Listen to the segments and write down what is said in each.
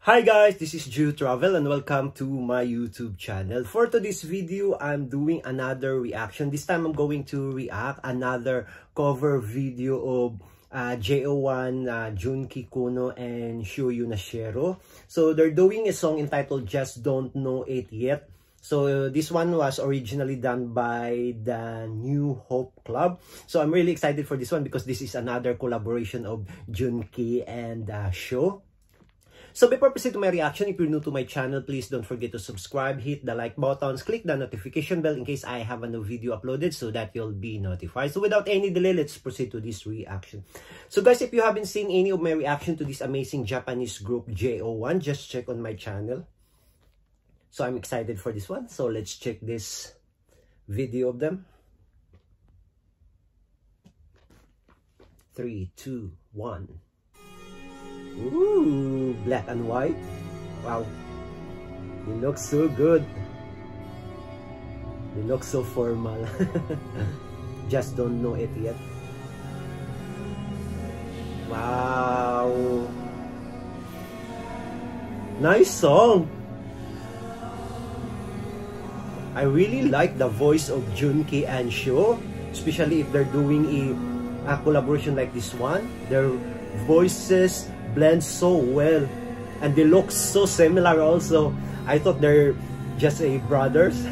Hi guys, this is Ju Travel and welcome to my YouTube channel. For today's video, I'm doing another reaction. This time I'm going to react another cover video of JO1, Junki Kono and Shoyu Nashiro. So they're doing a song entitled Just Don't Know It Yet. So this one was originally done by the New Hope Club. So I'm really excited for this one because this is another collaboration of Junki and Sho. So before proceed to my reaction, if you're new to my channel, please don't forget to subscribe, hit the like buttons, click the notification bell in case I have a new video uploaded so that you'll be notified. So without any delay, let's proceed to this reaction. So guys, if you haven't seen any of my reaction to this amazing Japanese group JO1, just check on my channel. So I'm excited for this one. So let's check this video of them. 3, 2, 1. Ooh, black and white. Wow, they look so good. They look so formal. Just don't know it yet. Wow, nice song. I really like the voice of Junki and Sho, especially if they're doing a collaboration like this one. Their voices blend so well and they look so similar also. I thought they're just a brothers.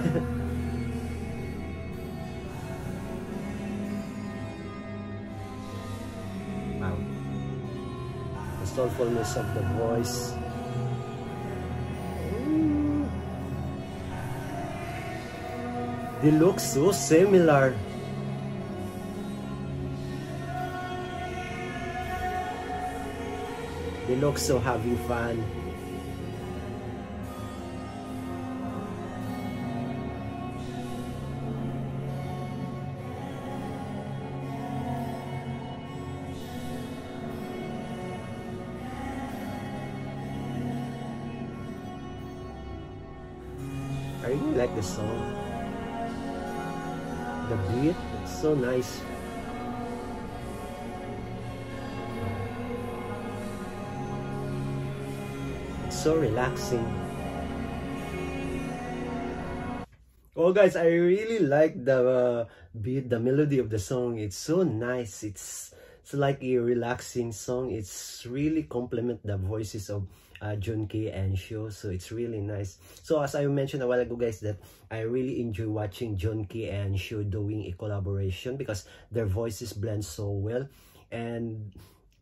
Wow, the soulfulness of the voice. Ooh. They look so similar. They look so having fun. I really like the song. The beat, it's so nice. So relaxing. Oh guys, I really like the beat, the melody of the song. It's so nice. It's like a relaxing song. It's really complement the voices of Junki and Sho, so it's really nice. So as I mentioned a while ago guys, that I really enjoy watching Junki and Sho doing a collaboration because their voices blend so well, and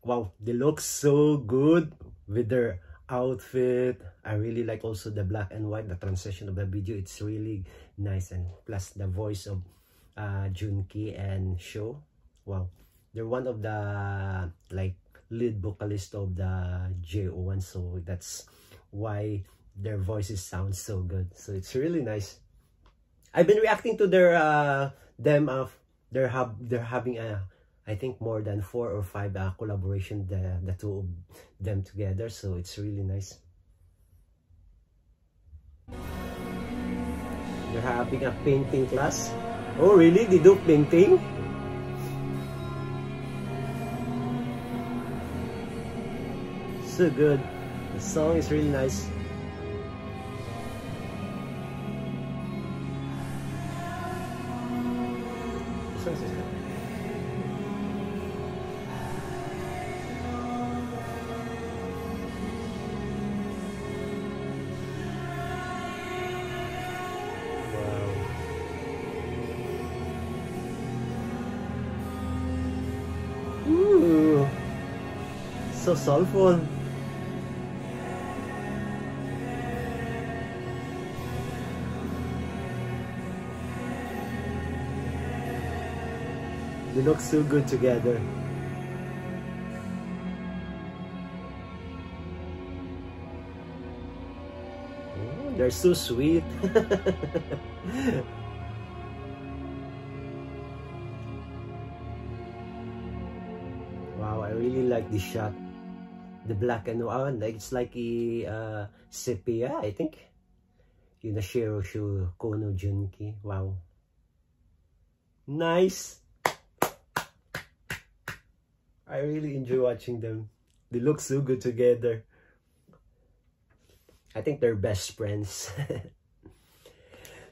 wow, they look so good with their outfit. I really like also the black and white, the transition of the video. It's really nice, and plus the voice of Junki and Sho. Wow, they're one of the like lead vocalist of the JO1, so that's why their voices sound so good. So it's really nice. I've been reacting to their they're having a, I think more than 4 or 5 collaboration, the two of them together, so it's really nice. They're having a painting class. Oh really? They do painting? So good. The song is really nice. Ooh, so soulful. They look so good together. Oh, they're so sweet. Wow, I really like this shot. The black and white, like it's like a sepia, I think. Yunashiro Sho Kono Junki. Wow. Nice. I really enjoy watching them. They look so good together. I think they're best friends.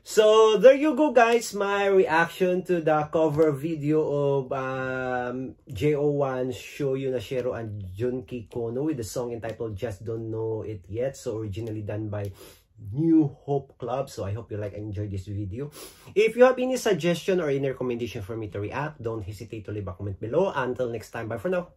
So there you go, guys, my reaction to the cover video of JO1 Shoyu Nashiro and Junki Kono with the song entitled Just Don't Know It Yet. So originally done by New Hope Club. So I hope you like and enjoy this video. If you have any suggestion or any recommendation for me to react, don't hesitate to leave a comment below. Until next time, bye for now.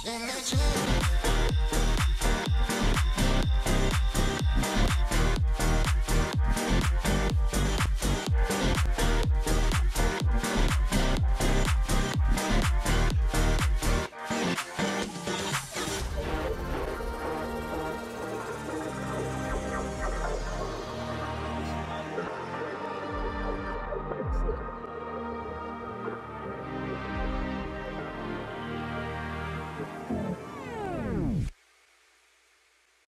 In the